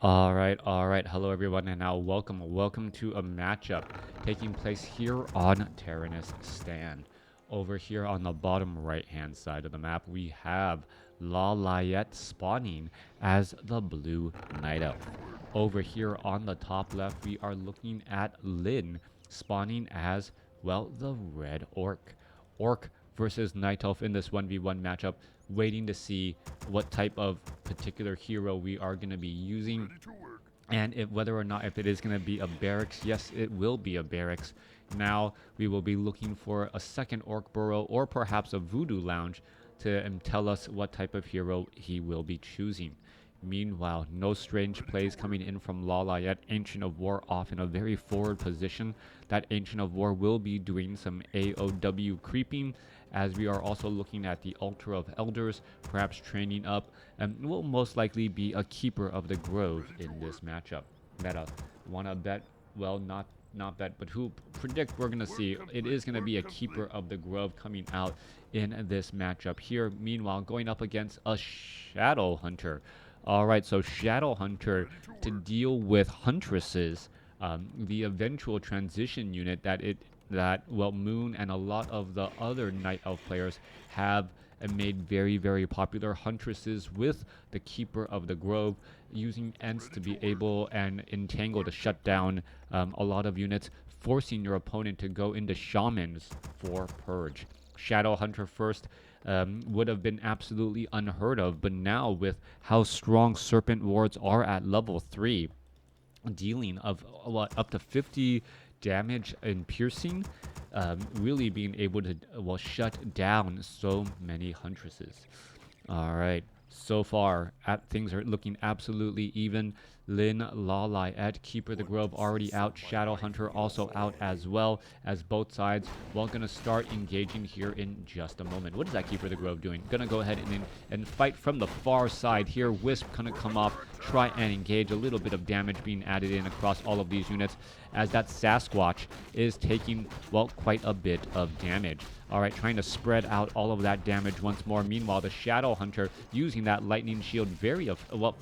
All right. Hello, everyone, and now welcome to a matchup taking place here on Tyrannus Stand. Over here on the bottom right-hand side of the map, we have Lawliet spawning as the Blue Night Elf. Over here on the top left, we are looking at Lyn spawning as, well, the Red Orc. Orc versus Night Elf in this 1v1 matchup, waiting to see what type of particular hero we are going to be using and whether or not if it is going to be a barracks. Yes, it will be a barracks. Now we will be looking for a second Orc Burrow or perhaps a Voodoo Lounge to tell us what type of hero he will be choosing. Meanwhile, no strange plays coming in from Lawliet. Ancient of War off in a very forward position. That Ancient of War will be doing some AOW creeping, as we are also looking at the Altar of Elders, perhaps training up, and will most likely be a Keeper of the Grove in this matchup. Meta, wanna bet? Well, not bet, but who predict we're gonna see? It is gonna be a Keeper of the Grove coming out in this matchup here. Meanwhile, going up against a Shadow Hunter. All right, so Shadow Hunter to deal with Huntresses, the eventual transition unit that Moon and a lot of the other Night Elf players have made very popular. Huntresses with the Keeper of the Grove, using Ents to be able and Entangle to shut down a lot of units, forcing your opponent to go into Shamans for Purge. Shadow Hunter first would have been absolutely unheard of, but now with how strong Serpent Wards are at level 3, dealing of up to 50 damage and piercing, really being able to shut down so many Huntresses. All right, so far things are looking absolutely even. Lyn, Lawliet, Keeper of the Grove already out. Shadow Hunter also out as well, as both sides gonna start engaging here in just a moment. What is that Keeper of the Grove doing? Gonna go ahead and fight from the far side here. Wisp gonna come off, try and engage. A little bit of damage being added in across all of these units, as that Sasquatch is taking, well, quite a bit of damage. All right, trying to spread out all of that damage once more. Meanwhile, the Shadow Hunter using that Lightning Shield very well.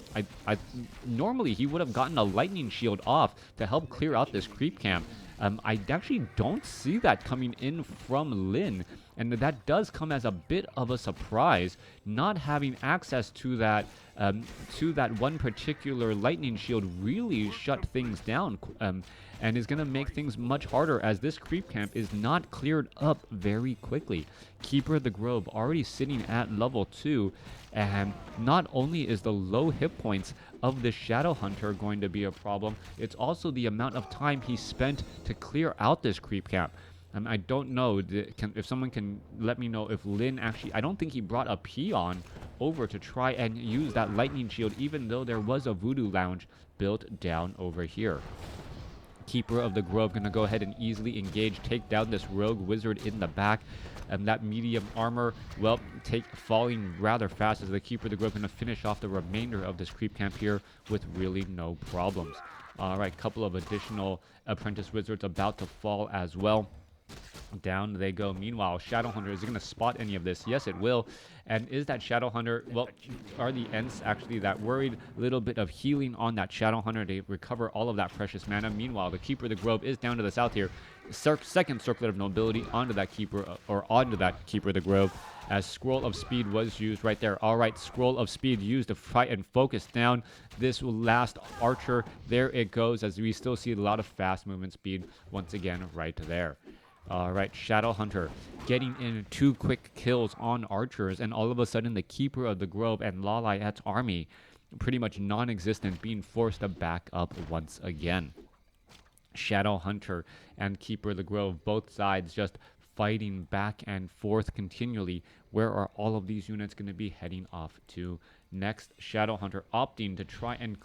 Normally he would have gotten a Lightning Shield off to help clear out this creep camp. I actually don't see that coming in from Lyn, and that does come as a bit of a surprise, not having access to that one particular Lightning Shield really shut things down, and is going to make things much harder, as this creep camp is not cleared up very quickly. Keeper of the Grove already sitting at level 2, and not only is the low hit points of the Shadow Hunter going to be a problem, it's also the amount of time he spent to clear out this creep camp. I don't know if someone can let me know if Lyn actually, I don't think he brought a peon over to try and use that Lightning Shield, even though there was a Voodoo Lounge built down over here. Keeper of the Grove gonna go ahead and easily engage, take down this rogue wizard in the back, and that medium armor, well, falling rather fast, as the Keeper of the Grove gonna finish off the remainder of this creep camp here with really no problems. All right, couple of additional apprentice wizards about to fall as well. Down they go. Meanwhile, Shadow Hunter, is it going to spot any of this? Yes, it will. And is that Shadow Hunter, well, are the Ents actually that worried? A little bit of healing on that Shadow Hunter to recover all of that precious mana. Meanwhile, the Keeper of the Grove is down to the south here. Second Circlet of Nobility onto that Keeper of the Grove, as Scroll of Speed was used right there. All right, Scroll of Speed used to fight and focus down this last Archer. There it goes, as we still see a lot of fast movement speed once again right there. All right, Shadow Hunter getting in 2 quick kills on archers, and all of a sudden the Keeper of the Grove and Lawliet's army, pretty much non-existent, being forced to back up once again. Shadow Hunter and Keeper of the Grove, both sides just fighting back and forth continually. Where are all of these units going to be heading off to next? Shadow Hunter opting to try and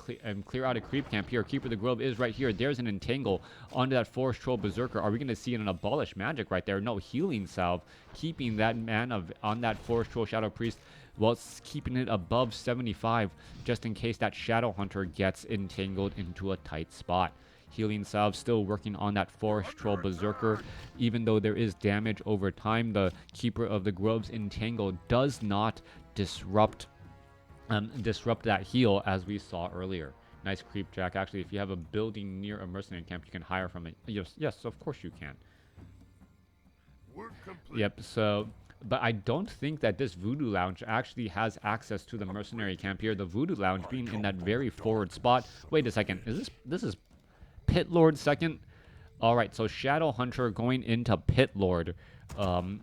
clear out a creep camp here. Keeper of the Grove is right here. There's an entangle onto that Forest Troll Berserker. Are we going to see an Abolish Magic right there? No, Healing Salve, keeping that mana on that Forest Troll Shadow Priest, well, keeping it above 75, just in case that Shadow Hunter gets entangled into a tight spot. Healing Salve still working on that Forest Troll Berserker. Even though there is damage over time, the Keeper of the Grove's Entangle does not disrupt that heal, as we saw earlier. Nice creep, Jack. Actually, if you have a building near a mercenary camp, you can hire from it. Yes, of course you can. Yep, so... But I don't think that this Voodoo Lounge actually has access to the mercenary camp here. The Voodoo Lounge being in that very forward spot. Wait a second. This is Pit Lord second? Alright, so Shadow Hunter going into Pit Lord. And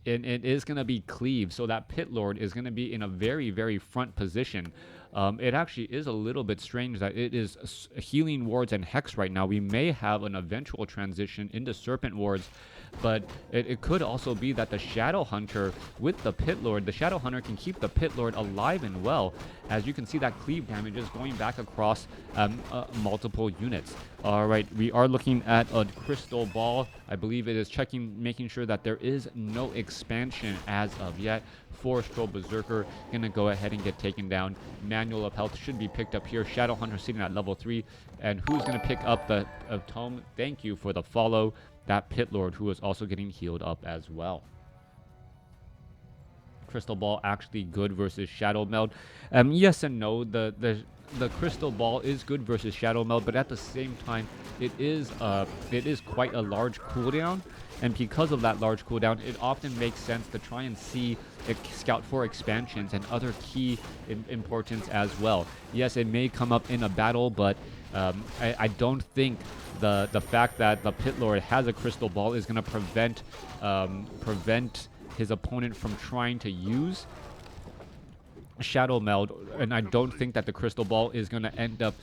it is going to be Cleave. So that Pit Lord is going to be in a very, very front position. It actually is a little bit strange that it is Healing Wards and Hex right now. We may have an eventual transition into Serpent Wards. But it could also be that the Shadow Hunter with the Pit Lord, the Shadow Hunter can keep the Pit Lord alive and well. As you can see, that cleave damage is going back across multiple units. Alright, we are looking at a Crystal Ball. I believe it is making sure that there is no expansion as of yet. Forest Troll Berserker gonna go ahead and get taken down. Manual of Health should be picked up here. Shadow Hunter sitting at level 3. And who's gonna pick up the Tome? Thank you for the follow. That Pit Lord, who is also getting healed up as well. Crystal Ball actually good versus Shadow Meld. Yes and no. The Crystal Ball is good versus Shadow Meld, but at the same time, it is quite a large cooldown. And because of that large cooldown, it often makes sense to try and scout for expansions and other key importance as well. Yes, it may come up in a battle, but I don't think the fact that the Pit Lord has a Crystal Ball is going to prevent his opponent from trying to use Shadow Meld, and I don't think that the Crystal Ball is going to end up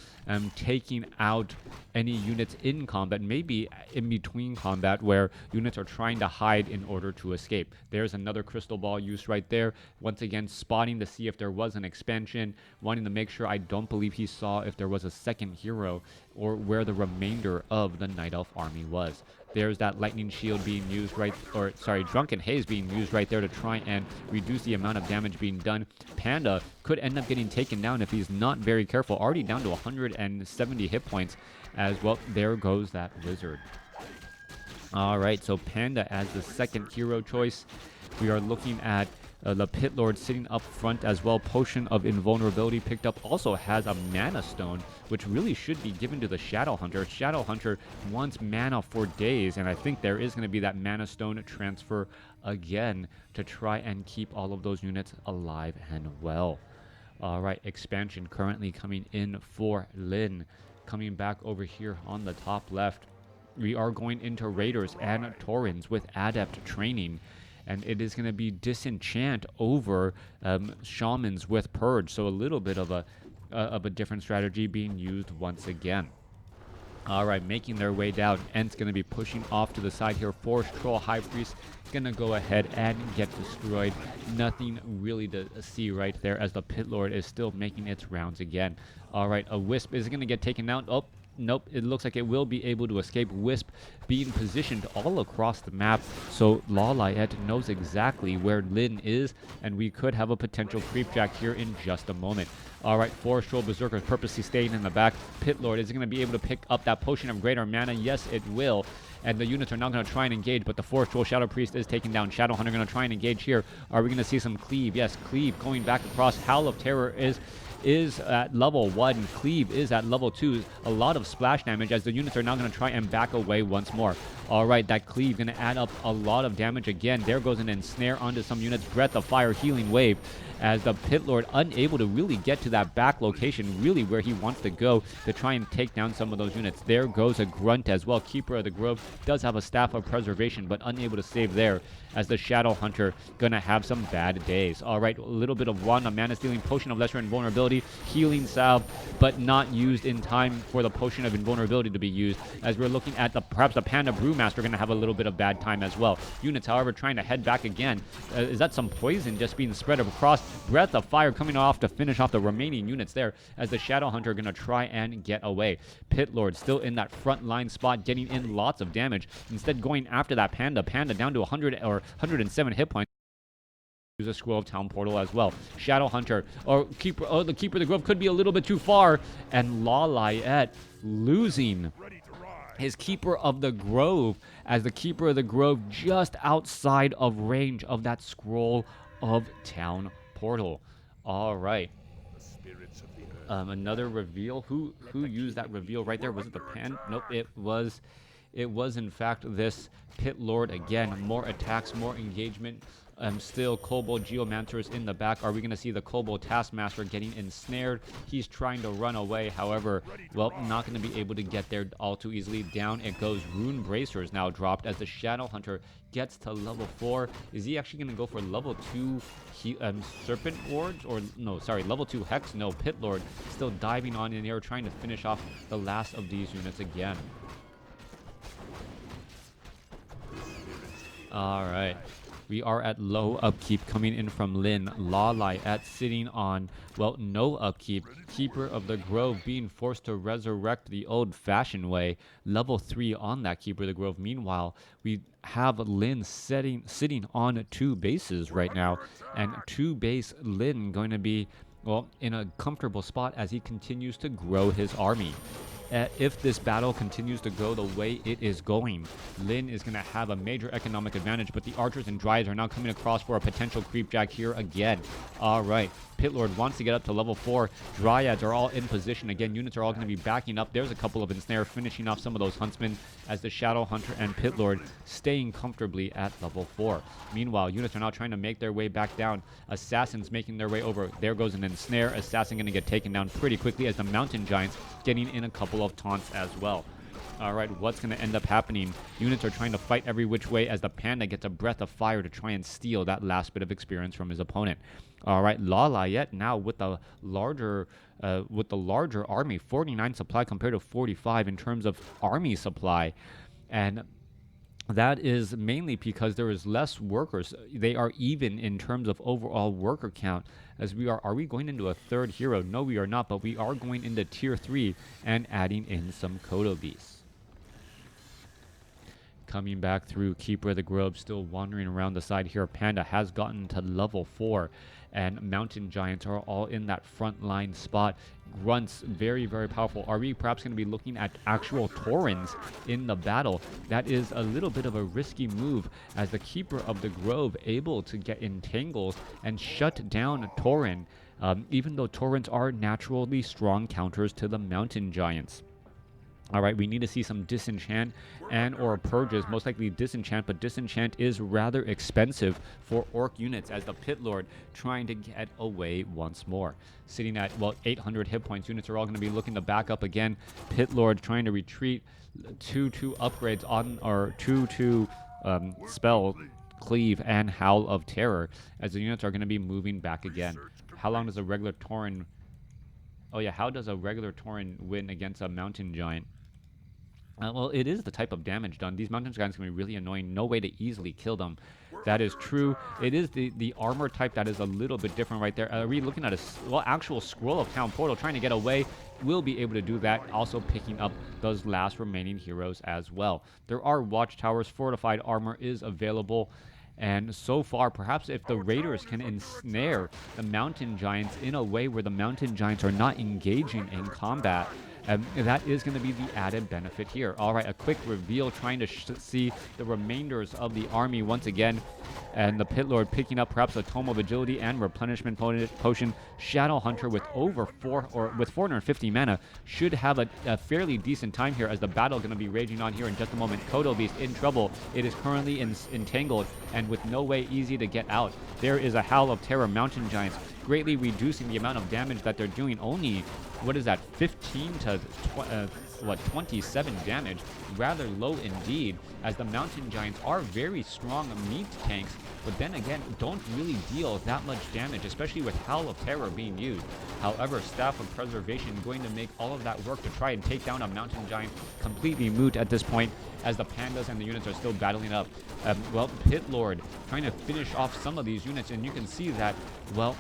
taking out any units in combat, maybe in between combat where units are trying to hide in order to escape. There's another Crystal Ball used right there. Once again, spotting to see if there was an expansion, wanting to make sure. I don't believe he saw if there was a second hero or where the remainder of the Night Elf army was. There's that Lightning Shield being used Drunken Haze being used right there to try and reduce the amount of damage being done. Panda could end up getting taken down if he's not very careful. Already down to 170 hit points as well. There goes that Wizard. Alright, so Panda as the second hero choice. We are looking at the Pit Lord sitting up front as well. Potion of Invulnerability picked up. Also has a Mana Stone, which really should be given to the Shadow Hunter. Shadow Hunter wants mana for days, and I think there is going to be that Mana Stone transfer again to try and keep all of those units alive and well. Alright, expansion currently coming in for Lin. Coming back over here on the top left, we are going into Raiders and Taurens with Adept Training. And it is going to be Disenchant over Shamans with Purge. So a little bit of a different strategy being used once again. Alright, making their way down. Ent's going to be pushing off to the side here. Forest Troll High Priest going to go ahead and get destroyed. Nothing really to see right there as the Pit Lord is still making its rounds again. Alright, a Wisp is going to get taken out. Oh, nope, it looks like it will be able to escape. Wisp being positioned all across the map, so Lawliet knows exactly where Lin is, and we could have a potential creep jack here in just a moment. Alright, Forest Troll Berserker purposely staying in the back. Pit Lord is going to be able to pick up that Potion of Greater Mana. Yes, it will. And the units are now going to try and engage, but the Forest Troll Shadow Priest is taken down. Shadow Hunter going to try and engage here. Are we going to see some Cleave? Yes, Cleave going back across. Howl of Terror is at level 1. Cleave is at level 2. A lot of splash damage as the units are now going to try and back away once more. Alright, that Cleave going to add up a lot of damage again. There goes an Ensnare onto some units. Breath of Fire, Healing Wave, as the Pit Lord unable to really get to that back location, really where he wants to go to try and take down some of those units. There goes a Grunt as well. Keeper of the Grove does have a Staff of Preservation, but unable to save there, as the Shadow Hunter gonna have some bad days. Alright, a little bit of Wand of Mana Stealing, Potion of Lesser Invulnerability, Healing Salve, but not used in time for the Potion of Invulnerability to be used, as we're looking at perhaps the Panda Brewmaster gonna have a little bit of bad time as well. Units, however, trying to head back again. Is that some poison just being spread across? Breath of Fire coming off to finish off the remaining units there, as the Shadow Hunter gonna try and get away. Pit Lord still in that front line spot, getting in lots of damage. Instead going after that Panda. Panda down to 100 or 107 hit points. Use a Scroll of Town Portal as well. Shadow Hunter or Keeper. Oh, the Keeper of the Grove could be a little bit too far, and Lawliet losing his Keeper of the Grove, as the Keeper of the Grove just outside of range of that Scroll of Town Portal. All right. Another reveal. Who used that reveal right there? Was it the Pan? Nope, it was. It was in fact this Pit Lord again. More attacks, more engagement. Still Kobold Geomancers in the back. Are we going to see the Kobold Taskmaster getting ensnared? He's trying to run away. However, well, not going to be able to get there all too easily. Down it goes. Rune Bracers now dropped as the Shadow Hunter gets to level 4. Is he actually going to go for level 2 Serpent Wards? Or no, sorry, level 2 Hex? No, Pit Lord still diving on in here, trying to finish off the last of these units again. All right. We are at low upkeep coming in from Lin. Lawliet sitting on, well, no upkeep. Keeper of the Grove being forced to resurrect the old-fashioned way. Level 3 on that Keeper of the Grove. Meanwhile, we have Lin sitting on 2 bases right now. And 2-base Lin going to be, well, in a comfortable spot as he continues to grow his army. If this battle continues to go the way it is going, Lin is going to have a major economic advantage, but the archers and dryads are now coming across for a potential creep jack here again. All right, Pit Lord wants to get up to level 4. Dryads are all in position. Again, units are all going to be backing up. There's a couple of ensnare finishing off some of those huntsmen as the Shadow Hunter and Pit Lord staying comfortably at level 4. Meanwhile, units are now trying to make their way back down. Assassins making their way over. There goes an ensnare. Assassin going to get taken down pretty quickly as the Mountain Giants getting in a couple of taunts as well. All right, what's going to end up happening? Units are trying to fight every which way as the Panda gets a breath of fire to try and steal that last bit of experience from his opponent. All right, Lawliet now with the larger army, 49 supply compared to 45 in terms of army supply, and that is mainly because there is less workers. They are even in terms of overall worker count. As we are we going into a 3rd hero? No, we are not, but we are going into tier 3 and adding in some Kodo beasts. Coming back through Keeper of the Grove, still wandering around the side here. Panda has gotten to level 4, and Mountain Giants are all in that front line spot. Grunts, very, very powerful. Are we perhaps going to be looking at actual Taurens in the battle? That is a little bit of a risky move, as the Keeper of the Grove able to get entangles and shut down Tauren, even though Taurens are naturally strong counters to the Mountain Giants. All right, we need to see some disenchant and or purges, most likely disenchant, but disenchant is rather expensive for orc units as the Pit Lord trying to get away once more. Sitting at, well, 800 hit points, units are all going to be looking to back up again. Pit Lord trying to retreat, 2-2 upgrades on, or 2-2 spell, Cleave and Howl of Terror, as the units are going to be moving back again. How long does a regular Tauren, oh yeah, how does a regular Tauren win against a Mountain Giant? Well, it is the type of damage done. These Mountain Giants can be really annoying. No way to easily kill them. That is true. It is the armor type that is a little bit different right there. Are we looking at a actual Scroll of Town Portal trying to get away? We'll be able to do that. Also picking up those last remaining heroes as well. There are watchtowers. Fortified armor is available. And so far, perhaps if the Raiders can ensnare the Mountain Giants in a way where the Mountain Giants are not engaging in combat, that is going to be the added benefit here. All right, a quick reveal, trying to see the remainders of the army once again. And the Pit Lord picking up perhaps a Tome of Agility and Replenishment Potion. Shadow Hunter with with 450 mana should have a fairly decent time here, as the battle going to be raging on here in just a moment. Kodo Beast in trouble. It is currently entangled and with no way easy to get out. There is a Howl of Terror. Mountain Giants greatly reducing the amount of damage that they're doing. Only, what is that, 15 to 27 damage. Rather low indeed, as the Mountain Giants are very strong meat tanks, but then again don't really deal that much damage, especially with Howl of Terror being used. However, Staff of Preservation going to make all of that work to try and take down a Mountain Giant completely moot at this point, as the Pandas and the units are still battling up. Well, Pit Lord trying to finish off some of these units, and you can see that, well,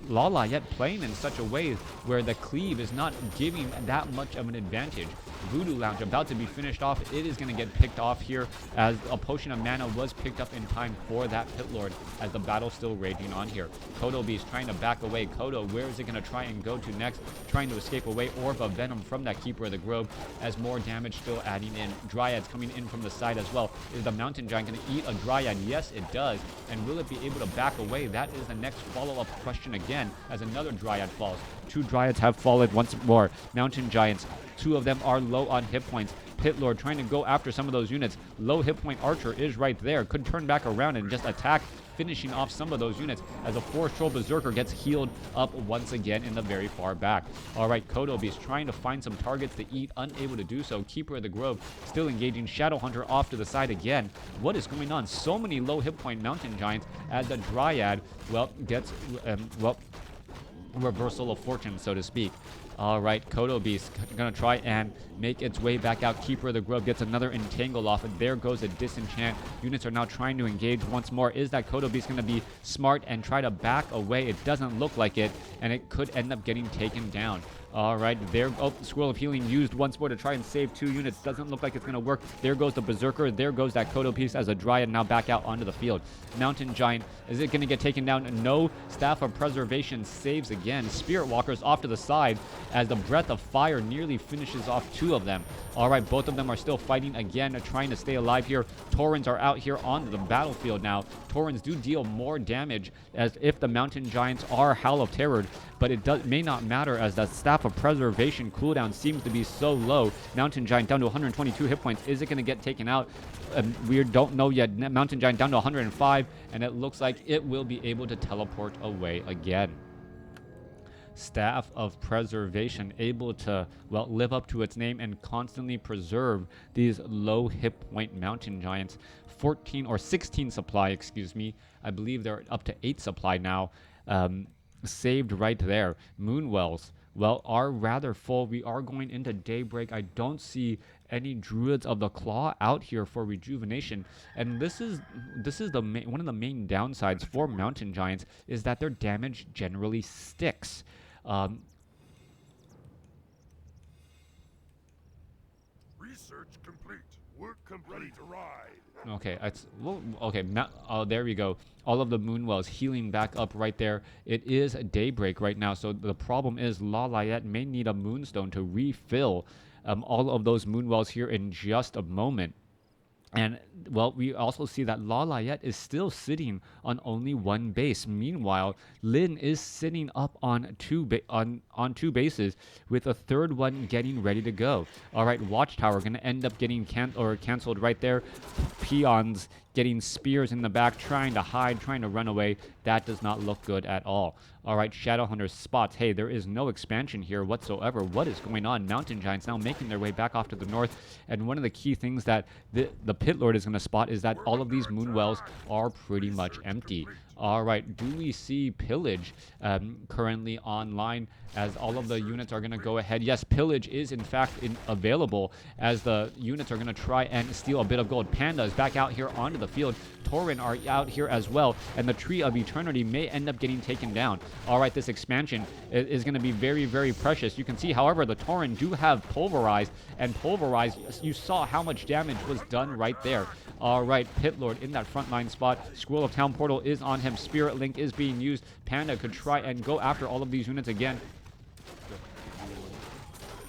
Lawliet playing in such a way where the cleave is not giving that much of an advantage. Voodoo Lounge about to be finished off. It is going to get picked off here, as a Potion of Mana was picked up in time for that Pit Lord, as the battle's still raging on here. Kodo Beast trying to back away. Kodo, where is it going to try and go to next? Trying to escape away. Orb of Venom from that Keeper of the Grove, as more damage still adding in. Dryads coming in from the side as well. Is the Mountain Giant going to eat a Dryad? Yes, it does. And will it be able to back away? That is the next follow-up question again as another Dryad falls. 2 Dryads have fallen once more. Mountain Giants, 2 of them are low on hit points. Pit Lord trying to go after some of those units. Low hit point Archer is right there. Could turn back around and just attack, finishing off some of those units as a Forest Troll Berserker gets healed up once again in the very far back. Alright, Kodo Beast trying to find some targets to eat, unable to do so. Keeper of the Grove still engaging. Shadow Hunter off to the side again. What is going on? So many low hit point Mountain Giants as the Dryad, well, gets, reversal of fortune, so to speak. Alright, Kodo Beast gonna try and make its way back out. Keeper of the Grove gets another entangle off, and there goes a disenchant. Units are now trying to engage once more. Is that Kodo Beast gonna be smart and try to back away? It doesn't look like it, and it could end up getting taken down. Alright, there, Scroll of Healing used once more to try and save 2 units. Doesn't look like it's going to work. There goes the Berserker. There goes that Kodo Piece as a Dryad now back out onto the field. Mountain Giant, is it going to get taken down? No. Staff of Preservation saves again. Spirit Walkers off to the side as the Breath of Fire nearly finishes off 2 of them. Alright, both of them are still fighting again, trying to stay alive here. Taurens are out here onto the battlefield now. Taurens do deal more damage as if the Mountain Giants are Howl of Terror, but it may not matter as the Staff of Preservation cooldown seems to be so low. Mountain Giant down to 122 hit points. Is it going to get taken out? We don't know yet. Mountain Giant down to 105, and it looks like it will be able to teleport away again. Staff of Preservation able to, well, live up to its name and constantly preserve these low hit point Mountain Giants. 14 or 16 supply, excuse me. I believe they're up to 8 supply now. Saved right there. Moonwells, well, are rather full. We are going into daybreak. I don't see any Druids of the Claw out here for rejuvenation, and this is the one of the main downsides for Mountain Giants is that their damage generally sticks. Research complete. Work complete. To ride. Okay, well, okay. There we go. All of the Moonwells healing back up right there. It is daybreak right now, so the problem is Lawliet may need a Moonstone to refill all of those Moonwells here in just a moment. And, well, we also see that Lawliet is still sitting on only 1 base. Meanwhile, Lin is sitting up on two bases with a 3rd one getting ready to go. All right, Watchtower going to end up getting canceled right there. Peons getting spears in the back, trying to hide, trying to run away. That does not look good at all. All right, Shadowhunter spots. Hey, there is no expansion here whatsoever. What is going on? Mountain Giants now making their way back off to the north. And one of the key things that the Pit Lord is going to spot is that all of these Moonwells are pretty much empty. All right, do we see Pillage currently online as all of the units are going to go ahead? Yes, Pillage is in fact available as the units are going to try and steal a bit of gold. Panda is back out here onto the field. Tauren are out here as well, and the Tree of Eternity may end up getting taken down. All right, this expansion is going to be very, very precious. You can see, however, the Tauren do have Pulverized, and Pulverized, you saw how much damage was done right there. All right, Pit Lord in that frontline spot. Scroll of Town Portal is on him. Spirit Link is being used. Panda could try and go after all of these units again.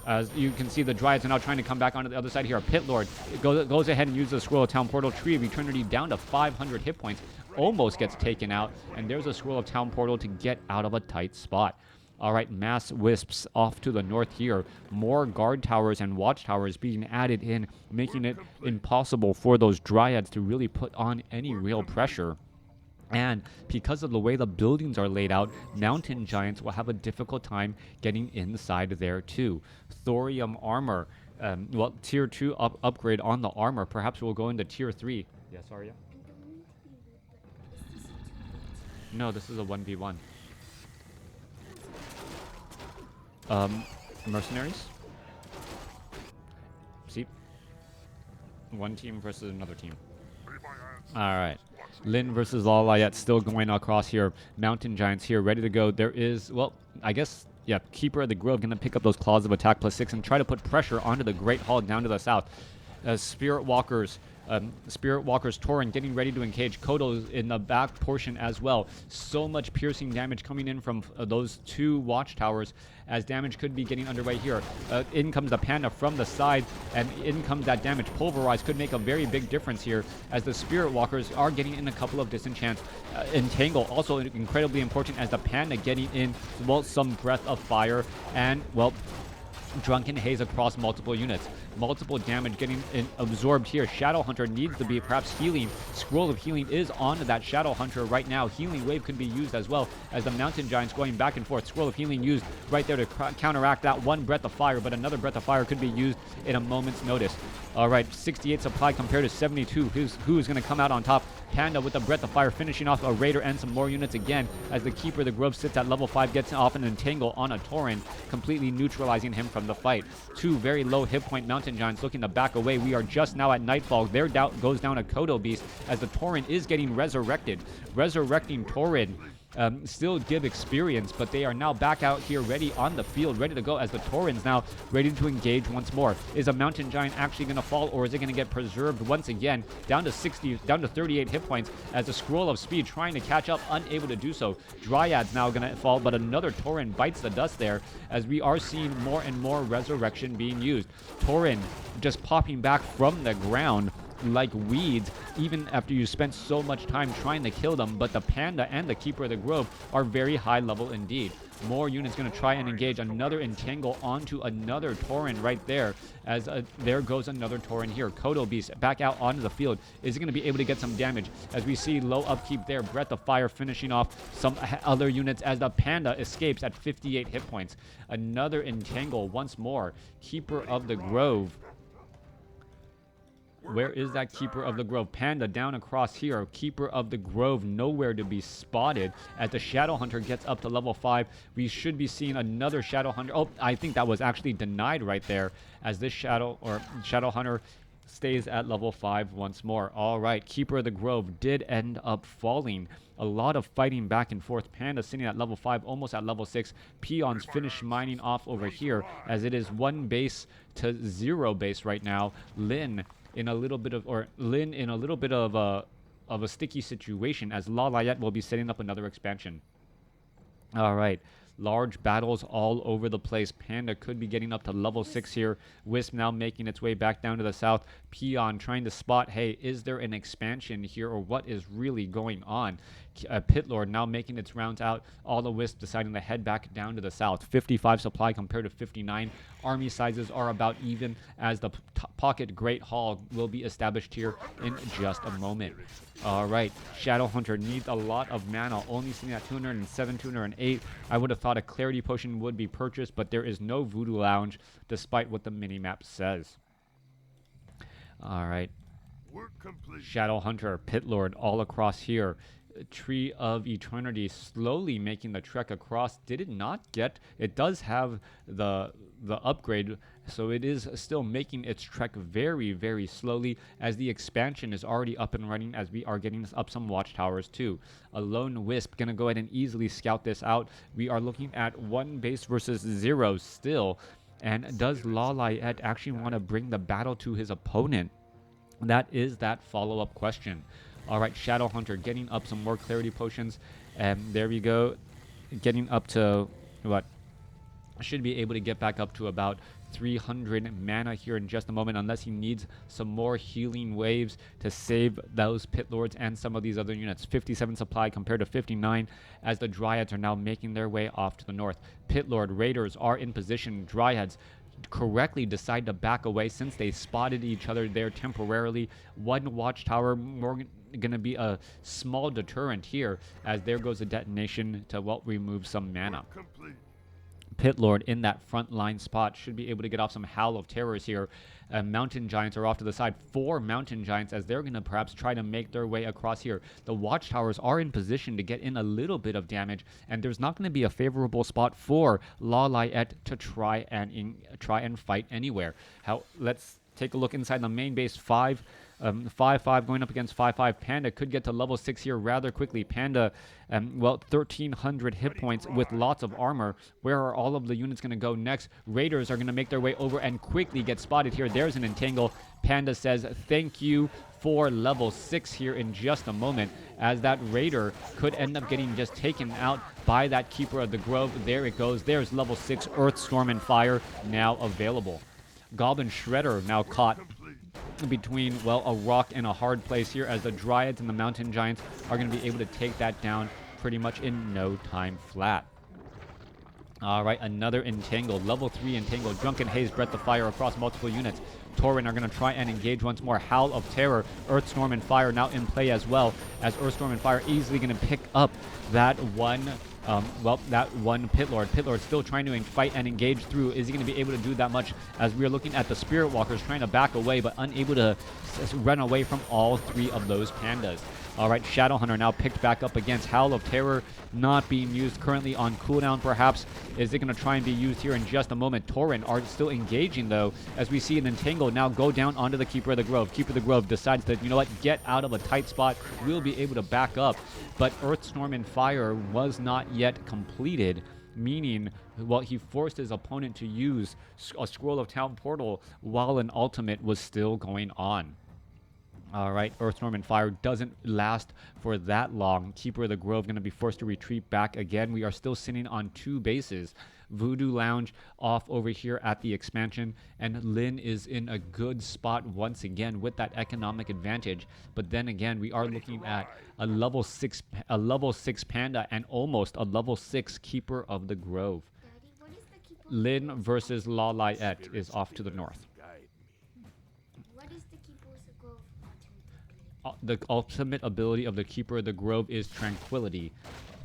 As you can see, the Dryads are now trying to come back onto the other side here. Pit Lord goes ahead and uses the Scroll of Town Portal. Tree of Eternity down to 500 hit points. Almost gets taken out. And there's a Scroll of Town Portal to get out of a tight spot. All right, Mass Wisps off to the north here. More guard towers and watchtowers being added in, making it impossible for those Dryads to really put on any real pressure. And because of the way the buildings are laid out, Mountain Giants will have a difficult time getting inside there too. Thorium armor, well, tier 2 upgrade on the armor. Perhaps we'll go into tier 3. Yes, Arya? No, this is a 1v1. Mercenaries? See? One team versus another team. Alright. Lin versus Lawliet still going across here. Mountain Giants here, ready to go. There is, well, I guess, yeah, Keeper of the Grove going to pick up those Claws of Attack +6 and try to put pressure onto the Great Hall down to the south. Spirit Walkers Spirit Walker's Tauren getting ready to engage. Kodo in the back portion as well. So much piercing damage coming in from those two watchtowers, as damage could be getting underway here. In comes the Panda from the side, and in comes that damage. Pulverize could make a very big difference here, as the Spirit Walkers are getting in a couple of disenchants. Entangle also incredibly important, as the Panda getting in, well, some Breath of Fire, and, well, Drunken Haze across multiple units. Multiple damage getting absorbed here. Shadow Hunter needs to be perhaps healing. Scroll of Healing is on that Shadow Hunter right now. Healing Wave could be used as well, as the Mountain Giants going back and forth. Scroll of Healing used right there to counteract that one Breath of Fire, but another Breath of Fire could be used in a moment's notice. All right, 68 supply compared to 72. Who is going to come out on top? Panda with the Breath of Fire, finishing off a Raider and some more units again, as the Keeper of the Grove sits at level 5, gets off an Entangle on a Tauren, completely neutralizing him from the fight. Two very low hit point Mountain Giants looking to back away. We are just now at Nightfall. There goes down a Kodo Beast, as the Tauren is getting resurrected. Resurrecting Tauren still give experience, but they are now back out here ready on the field, ready to go, as the Taurens now ready to engage once more. Is a Mountain Giant actually going to fall, or is it going to get preserved once again? Down to 38 hit points, as the Scroll of Speed trying to catch up, unable to do so. Dryad's now going to fall, but another Tauren bites the dust there, as we are seeing more and more resurrection being used. Tauren just popping back from the ground like weeds, even after you spent so much time trying to kill them. But the Panda and the Keeper of the Grove are very high level indeed. More units going to try and engage. Another Entangle onto another Tauren right there, as there goes another Tauren here. Kodo Beast back out onto the field. Is he going to be able to get some damage, as we see low upkeep there? Breath of Fire finishing off some other units, as the Panda escapes at 58 hit points. Another Entangle once more. Keeper of the Grove. Where is that Keeper of the Grove? Panda down across here. Keeper of the Grove nowhere to be spotted, as the Shadow Hunter gets up to level 5. We should be seeing another Shadow Hunter. Oh, I think that was actually denied right there, as this Shadow Hunter stays at level 5 once more. All right, Keeper of the Grove did end up falling. A lot of fighting back and forth. Panda sitting at level 5, almost at level 6. Peons finish mining off over here, as it is 1 base to 0 base right now. Lin in a little bit of a sticky situation, as Lawliet will be setting up another expansion. All right, large battles all over the place. Panda could be getting up to level 6 here. Wisp now making its way back down to the south. Peon trying to spot, hey, is there an expansion here, or what is really going on? Pit Lord now making its rounds out. All the Wisp deciding to head back down to the south. 55 supply compared to 59. Army sizes are about even, as the Pocket Great Hall will be established here in just a moment. All right, Shadow Hunter needs a lot of mana, only sitting at 207, 208. I would have thought a Clarity Potion would be purchased, but there is no Voodoo Lounge, despite what the minimap says. All right, Shadow Hunter, Pit Lord all across here. Tree of Eternity slowly making the trek across. Did it not get? It does have the upgrade, so it is still making its trek very, very slowly, as the expansion is already up and running, as we are getting up some watchtowers too. A lone Wisp gonna go ahead and easily scout this out. We are looking at 1 base versus 0 still, and does Lawliet actually want to bring the battle to his opponent? That is that follow-up question. All right, Shadow Hunter getting up some more Clarity Potions, and there we go, getting up to what? Should be able to get back up to about 300 mana here in just a moment, unless he needs some more healing waves to save those Pit Lords and some of these other units. 57 supply compared to 59, as the Dryads are now making their way off to the north. Pit Lord Raiders are in position. Dryads correctly decide to back away, since they spotted each other there temporarily. 1 watchtower more going to be a small deterrent here, as there goes a detonation to, well, remove some mana. Pit Lord in that front line spot should be able to get off some Howl of Terrors here. Mountain Giants are off to the side. 4 Mountain Giants, as they're going to perhaps try to make their way across here. The Watchtowers are in position to get in a little bit of damage, and there's not going to be a favorable spot for Lawliet to try and fight anywhere. Let's take a look inside the main base. 5-5 going up against 5-5. Panda could get to level 6 here rather quickly. Panda, well, 1,300 hit points with lots of armor. Where are all of the units going to go next? Raiders are going to make their way over and quickly get spotted here. There's an entangle. Panda says thank you for level 6 here in just a moment, as that Raider could end up getting just taken out by that Keeper of the Grove. There it goes. There's level 6 Earth, Storm, and Fire now available. Goblin Shredder now caught between, well, a rock and a hard place here, as the Dryads and the Mountain Giants are going to be able to take that down pretty much in no time flat. All right, another Entangle. Level 3 Entangle. Drunken Haze, Breath of Fire across multiple units. Tauren are going to try and engage once more. Howl of Terror, Earth, Storm, and Fire now in play as well, as Earth, Storm, and Fire easily going to pick up that one, that one Pit Lord. Pit Lord still trying to fight and engage through. Is he going to be able to do that much, as we are looking at the Spirit Walkers trying to back away, but unable to run away from all 3 of those pandas. All right, Shadowhunter now picked back up against Howl of Terror, not being used currently on cooldown perhaps. Is it going to try and be used here in just a moment? Tauren are still engaging though, as we see an Entangle now go down onto the Keeper of the Grove. Keeper of the Grove decides that, you know what, get out of a tight spot. We'll be able to back up. But Earth, Storm, and Fire was not yet completed, meaning, well, he forced his opponent to use a Scroll of Town Portal while an ultimate was still going on. All right, Earth, Storm, and Fire doesn't last for that long. Keeper of the Grove going to be forced to retreat back again. We are still sitting on 2 bases. Voodoo Lounge off over here at the expansion, and Lynn is in a good spot once again with that economic advantage. But then again, we are looking at a level 6 Panda and almost a level 6 Keeper of the Grove. Lynn versus Lawliet is off to the north. The ultimate ability of the Keeper of the Grove is Tranquility.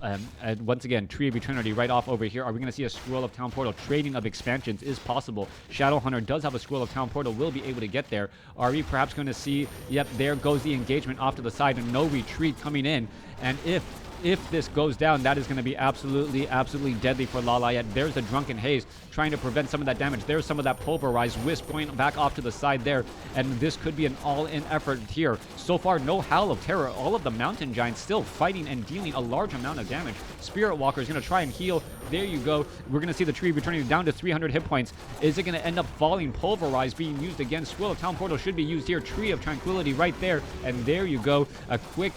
And once again, Tree of Eternity right off over here. Are we going to see a Scroll of Town Portal? Trading of expansions is possible. Shadowhunter does have a Scroll of Town Portal, will be able to get there. Are we perhaps going to see, yep, there goes the engagement off to the side and no retreat coming in. And if this goes down, that is going to be absolutely deadly for Lawliet. There's the Drunken Haze trying to prevent some of that damage. There's some of that Pulverized Wisp going back off to the side there, and this could be an all-in effort here. So far, no Howl of Terror. All of the Mountain Giants still fighting and dealing a large amount of damage. Spirit Walker is going to try and heal. There you go. We're going to see the Tree returning down to 300 hit points. Is it going to end up falling? Pulverized being used again. Scroll of Town Portal should be used here. Tree of Tranquility right there, and there you go. A quick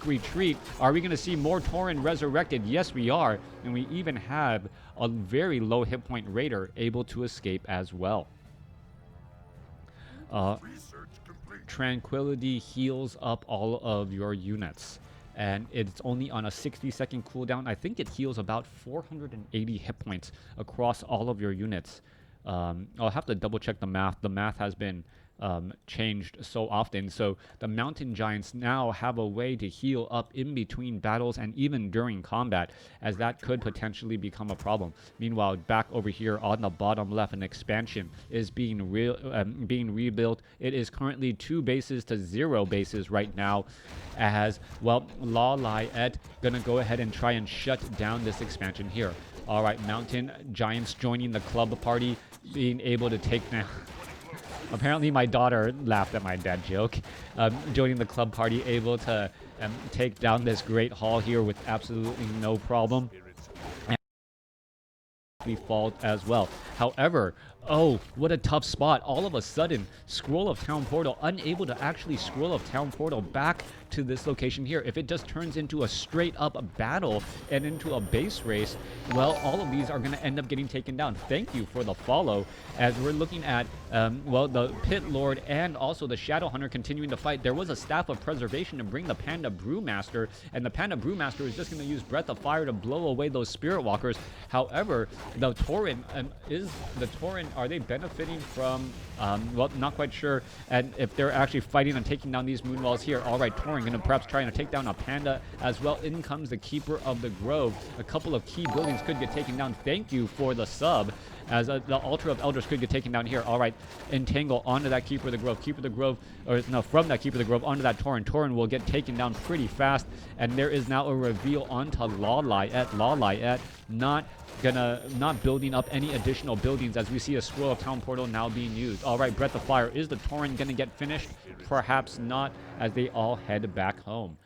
retreat. Are we going to see more Tauren resurrected? Yes, we are. And we even have a very low hit point Raider able to escape as well. Tranquility heals up all of your units, and it's only on a 60-second cooldown. I think it heals about 480 hit points across all of your units. I'll have to double check the math. The math has been changed so often. So the Mountain Giants now have a way to heal up in between battles and even during combat, as that could potentially become a problem. Meanwhile, back over here on the bottom left, an expansion is being rebuilt. It is currently 2 bases to 0 bases right now, as well Lawliet gonna go ahead and try and shut down this expansion here. All right, Mountain Giants joining the club party, being able to take down. Apparently, my daughter laughed at my dad joke. Joining the club party, able to take down this great hall here with absolutely no problem. And fault as well. However, oh, what a tough spot. All of a sudden, Scroll of Town Portal, unable to actually Scroll of Town Portal back to this location here. If it just turns into a straight up battle and into a base race, well, all of these are going to end up getting taken down. Thank you for the follow, as we're looking at, well, the Pit Lord and also the Shadowhunter continuing to fight. There was a Staff of Preservation to bring the Panda Brewmaster, and the Panda Brewmaster is just going to use Breath of Fire to blow away those Spirit Walkers. However, the Tauren, are they benefiting from, well, not quite sure, and if they're actually fighting and taking down these moon walls here. All right, Tauren going to perhaps trying to take down a Panda as well. In comes the Keeper of the Grove. A couple of key buildings could get taken down. Thank you for the sub, as the Altar of Elders could get taken down here. All right, entangle onto that Keeper of the Grove. Keeper of the Grove, or no, from that Keeper of the Grove onto that Tauren. Tauren will get taken down pretty fast, and there is now a reveal onto Lawliet. Lawliet not building up any additional buildings as we see a Scroll of Town Portal now being used. All right, Breath of Fire. Is the Tauren going to get finished? Perhaps not, as they all head back home.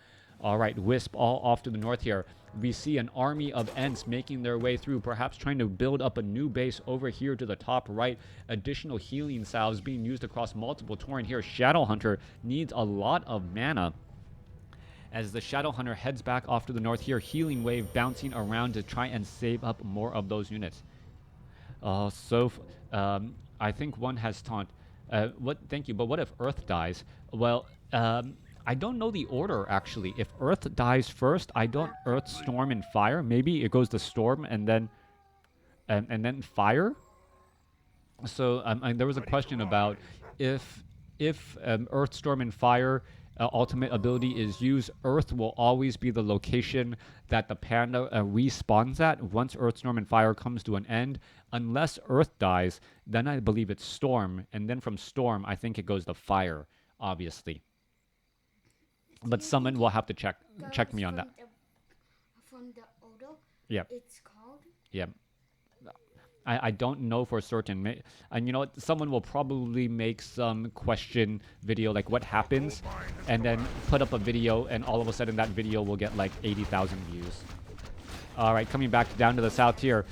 All right, Wisp all off to the north here. We see an army of Ents making their way through, perhaps trying to build up a new base over here to the top right. Additional healing salves being used across multiple Tauren here. Shadowhunter needs a lot of mana, as the Shadowhunter heads back off to the north here. Healing Wave bouncing around to try and save up more of those units. I think one has taunt. Thank you, but what if Earth dies? Well, I don't know the order, actually. If Earth dies first, I don't Earth, Storm, and Fire. Maybe it goes to Storm and then Fire. So there was a question about if Earth, Storm, and Fire ultimate ability is used, Earth will always be the location that the panda respawns at once Earth, Storm, and Fire comes to an end. Unless Earth dies, then I believe it's Storm, and then from Storm, I think it goes to Fire, obviously. But someone will have to check me on that. From the Odo? Yeah. It's called? Yeah. I don't know for certain. And you know what? Someone will probably make some question video, like what happens, and then put up a video, and all of a sudden that video will get like 80,000 views. All right, coming back down to the south here.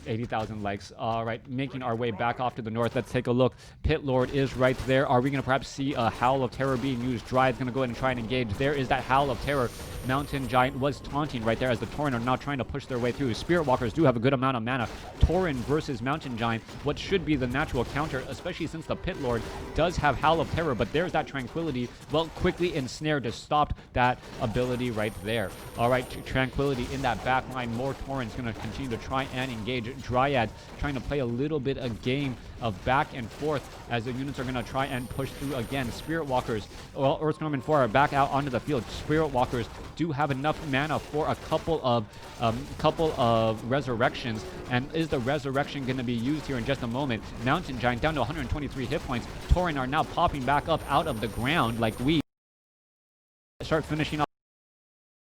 80,000 likes. All right, making our way back off to the north. Let's take a look. Pit Lord is right there. Are we going to perhaps see a Howl of Terror being used? Dryad's going to go ahead and try and engage. There is that Howl of Terror. Mountain Giant was taunting right there as the Tauren are now trying to push their way through. Spirit Walkers do have a good amount of mana. Tauren versus Mountain Giant, what should be the natural counter, especially since the Pit Lord does have Howl of Terror, but there's that Tranquility. Well, quickly ensnared to stop that ability right there. All right, Tranquility in that back line. More Tauren's going to continue to try and engage. Dryad trying to play a little bit of game of back and forth as the units are going to try and push through again. Spirit Walkers, well, Earthstorm and 4 are back out onto the field. Spirit Walkers do have enough mana for a couple of resurrections, and is the resurrection going to be used here in just a moment? Mountain Giant down to 123 hit points. Tauren are now popping back up out of the ground like we start finishing off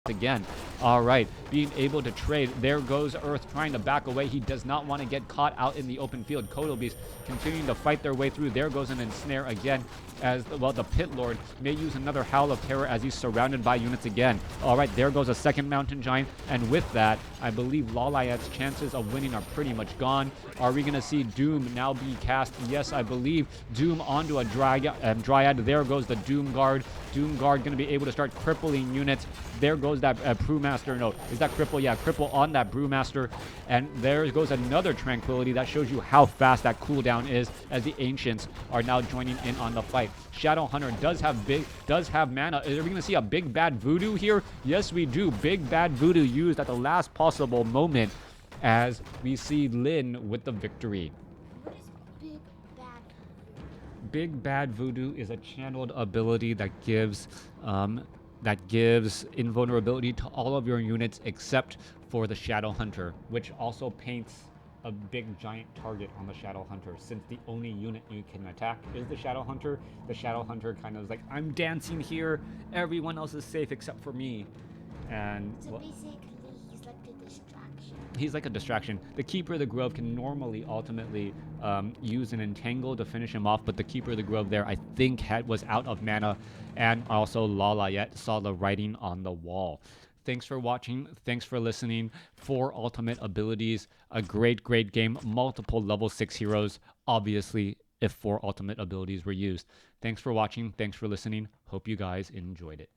again. All right, being able to trade. There goes Earth trying to back away. He does not want to get caught out in the open field. Kodobees continuing to fight their way through. There goes an ensnare again as, well, the Pit Lord may use another Howl of Terror as he's surrounded by units again. All right, there goes a second Mountain Giant, and with that, I believe Lawliet's chances of winning are pretty much gone. Are we going to see Doom now be cast? Yes, I believe. Doom onto a Dryad. There goes the Doom Guard. Doom Guard going to be able to start crippling units. There goes that Brewmaster. No, is that Cripple? Yeah, Cripple on that Brewmaster. And there goes another Tranquility. That shows you how fast that cooldown is as the Ancients are now joining in on the fight. Shadowhunter does have mana. Are we going to see a big bad voodoo here? Yes, we do. Big bad voodoo used at the last possible moment as we see Lyn with the victory. What is Big Bad? Big Bad Voodoo is a channeled ability that gives invulnerability to all of your units except for the Shadowhunter, which also paints a big giant target on the Shadowhunter, since the only unit you can attack is the Shadowhunter. The Shadowhunter kind of is like, I'm dancing here, everyone else is safe except for me. And So well, basically, he's like the distraction. he's like a distraction. The Keeper of the Grove can normally ultimately use an Entangle to finish him off, but the Keeper of the Grove there, I think, was out of mana, and also Lawliet saw the writing on the wall. Thanks for watching. Thanks for listening. 4 ultimate abilities. A great, great game. Multiple level 6 heroes. Obviously, if 4 ultimate abilities were used. Thanks for watching. Thanks for listening. Hope you guys enjoyed it.